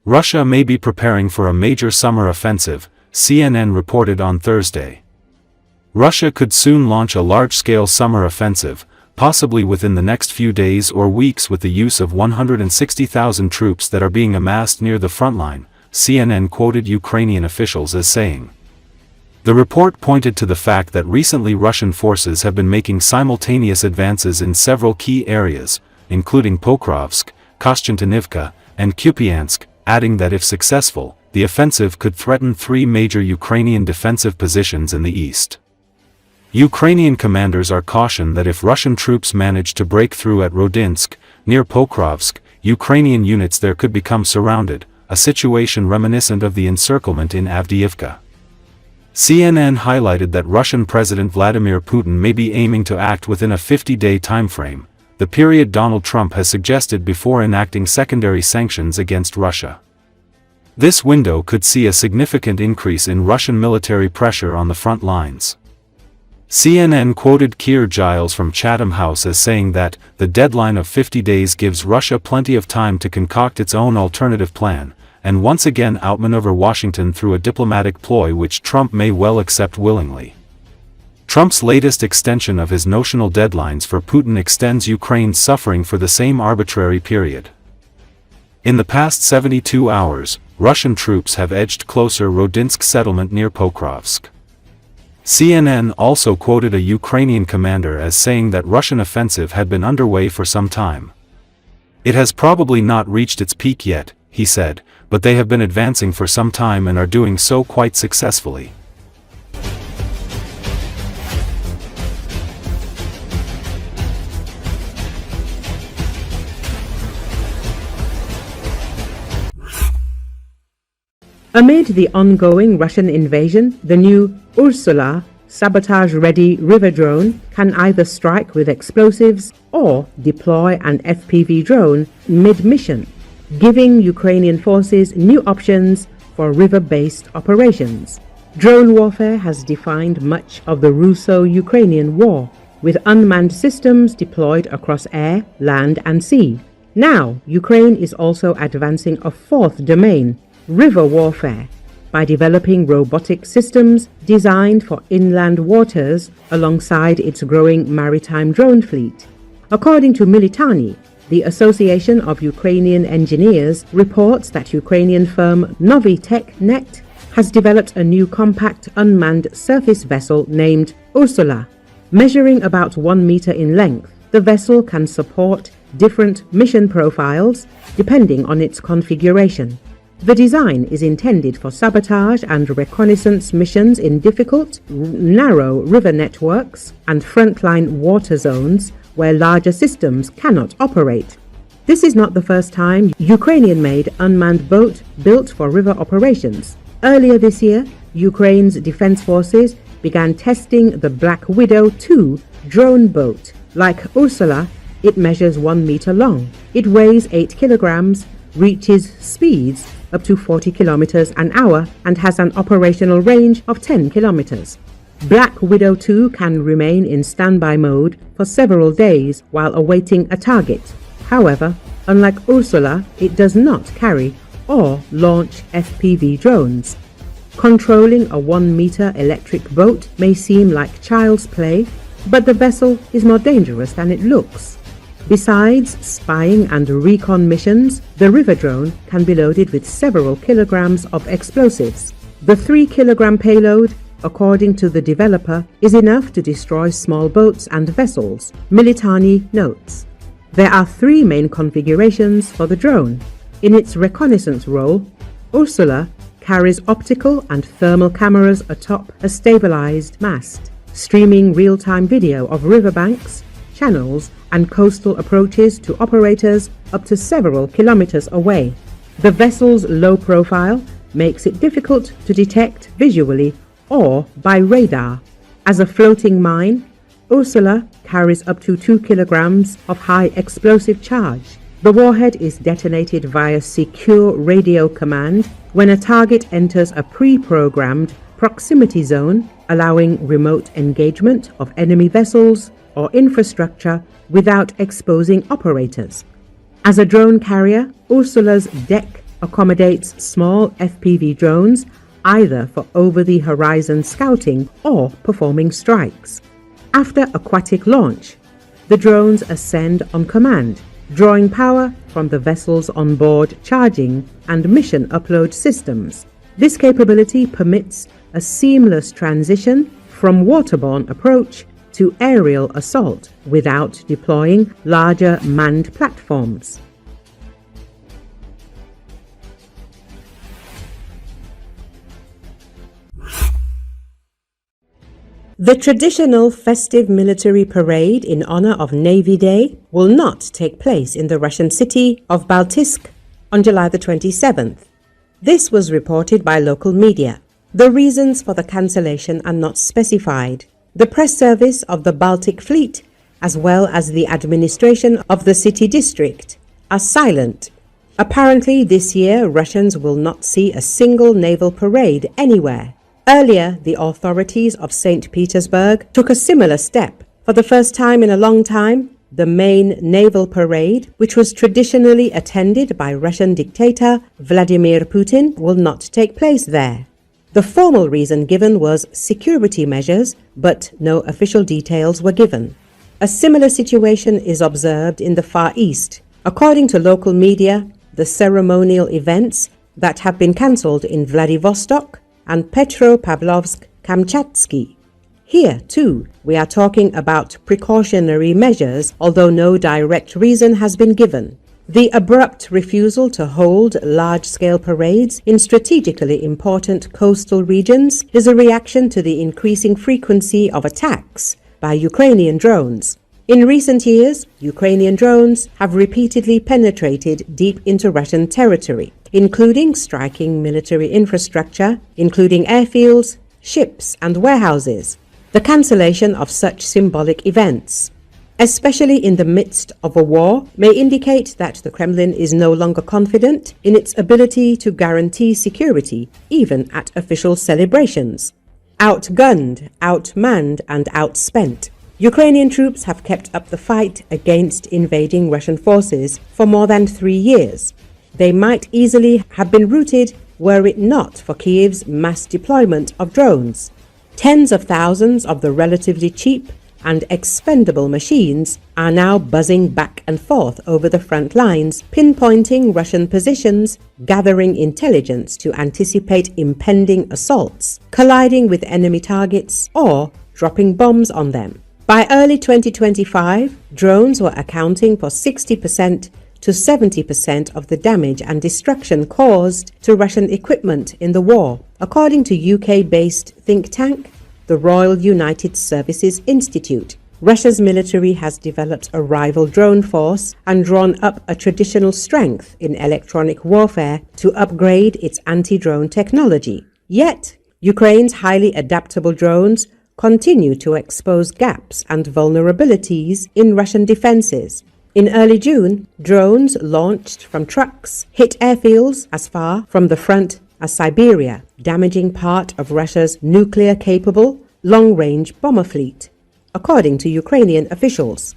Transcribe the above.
Russia may be preparing for a major summer offensive, CNN reported on Thursday. Russia could soon launch a large-scale summer offensive, possibly within the next few days or weeks, with the use of 160,000 troops that are being amassed near the frontline, CNN quoted Ukrainian officials as saying. The report pointed to the fact that recently Russian forces have been making simultaneous advances in several key areas, including Pokrovsk, Kostiantynivka, and Kupiansk, adding that if successful, the offensive could threaten three major Ukrainian defensive positions in the east. Ukrainian commanders are cautioned that if Russian troops manage to break through at Rodynske, near Pokrovsk, Ukrainian units there could become surrounded, a situation reminiscent of the encirclement in Avdiivka. CNN highlighted that Russian President Vladimir Putin may be aiming to act within a 50-day timeframe, the period Donald Trump has suggested before enacting secondary sanctions against Russia. This window could see a significant increase in Russian military pressure on the front lines. CNN quoted Keir Giles from Chatham House as saying that the deadline of 50 days gives Russia plenty of time to concoct its own alternative plan, and once again outmaneuver Washington through a diplomatic ploy which Trump may well accept willingly. Trump's latest extension of his notional deadlines for Putin extends Ukraine's suffering for the same arbitrary period. In the past 72 hours, Russian troops have edged closer Rodynske settlement near Pokrovsk. CNN also quoted a Ukrainian commander as saying that Russian offensive had been underway for some time. It has probably not reached its peak yet, he said, but they have been advancing for some time and are doing so quite successfully. Amid the ongoing Russian invasion, the new Ursula sabotage-ready river drone can either strike with explosives or deploy an FPV drone mid-mission, giving Ukrainian forces new options for river-based operations. Drone warfare has defined much of the Russo-Ukrainian war, with unmanned systems deployed across air, land and sea. Now, Ukraine is also advancing a fourth domain, river warfare, by developing robotic systems designed for inland waters alongside its growing maritime drone fleet. According to Militani, the Association of Ukrainian Engineers reports that Ukrainian firm Novi Technet has developed a new compact unmanned surface vessel named Ursula. Measuring about 1 meter in length, the vessel can support different mission profiles depending on its configuration. The design is intended for sabotage and reconnaissance missions in difficult, narrow river networks and frontline water zones where larger systems cannot operate. This is not the first time Ukrainian-made unmanned boat built for river operations. Earlier this year, Ukraine's defense forces began testing the Black Widow 2 drone boat. Like Ursula, it measures 1 meter long. It weighs 8 kilograms, reaches speeds up to 40 kilometers an hour and has an operational range of 10 kilometers. Black Widow 2 can remain in standby mode for several days while awaiting a target. However, unlike Ursula, it does not carry or launch FPV drones. Controlling a 1 meter electric boat may seem like child's play, but the vessel is more dangerous than it looks. Besides spying and recon missions, the river drone can be loaded with several kilograms of explosives. The 3-kilogram payload, according to the developer, is enough to destroy small boats and vessels, Militani notes. There are 3 main configurations for the drone. In its reconnaissance role, Ursula carries optical and thermal cameras atop a stabilized mast, streaming real-time video of riverbanks, channels, and coastal approaches to operators up to several kilometers away. The vessel's low profile makes it difficult to detect visually or by radar. As a floating mine, Ursula carries up to 2 kilograms of high explosive charge. The warhead is detonated via secure radio command when a target enters a pre-programmed proximity zone, allowing remote engagement of enemy vessels or infrastructure without exposing operators. As a drone carrier, Ursula's deck accommodates small FPV drones either for over-the-horizon scouting or performing strikes. After aquatic launch, the drones ascend on command, drawing power from the vessel's onboard charging and mission upload systems. This capability permits a seamless transition from waterborne approach to aerial assault without deploying larger manned platforms. The traditional festive military parade in honor of Navy Day will not take place in the Russian city of Baltisk on July the 27th. This was reported by local media. The reasons for the cancellation are not specified. The press service of the Baltic Fleet, as well as the administration of the city district, are silent. Apparently, this year, Russians will not see a single naval parade anywhere. Earlier, the authorities of St. Petersburg took a similar step. For the first time in a long time, the main naval parade, which was traditionally attended by Russian dictator Vladimir Putin, will not take place there. The formal reason given was security measures, but no official details were given. A similar situation is observed in the Far East. According to local media, the ceremonial events that have been cancelled in Vladivostok and Petropavlovsk-Kamchatsky. Here, too, we are talking about precautionary measures, although no direct reason has been given. The abrupt refusal to hold large-scale parades in strategically important coastal regions is a reaction to the increasing frequency of attacks by Ukrainian drones. In recent years, Ukrainian drones have repeatedly penetrated deep into Russian territory, including striking military infrastructure, including airfields, ships, and warehouses. The cancellation of such symbolic events, especially in the midst of a war, may indicate that the Kremlin is no longer confident in its ability to guarantee security, even at official celebrations. Outgunned, outmanned, and outspent, Ukrainian troops have kept up the fight against invading Russian forces for more than 3 years. They might easily have been routed were it not for Kiev's mass deployment of drones. Tens of thousands of the relatively cheap and expendable machines are now buzzing back and forth over the front lines, pinpointing Russian positions, gathering intelligence to anticipate impending assaults, colliding with enemy targets, or dropping bombs on them. By early 2025, drones were accounting for 60% to 70% of the damage and destruction caused to Russian equipment in the war, according to UK-based think tank, the Royal United Services Institute. Russia's military has developed a rival drone force and drawn up a traditional strength in electronic warfare to upgrade its anti-drone technology. Yet, Ukraine's highly adaptable drones continue to expose gaps and vulnerabilities in Russian defenses. In early June, drones launched from trucks hit airfields as far from the front as Siberia, damaging part of Russia's nuclear-capable long-range bomber fleet, according to Ukrainian officials.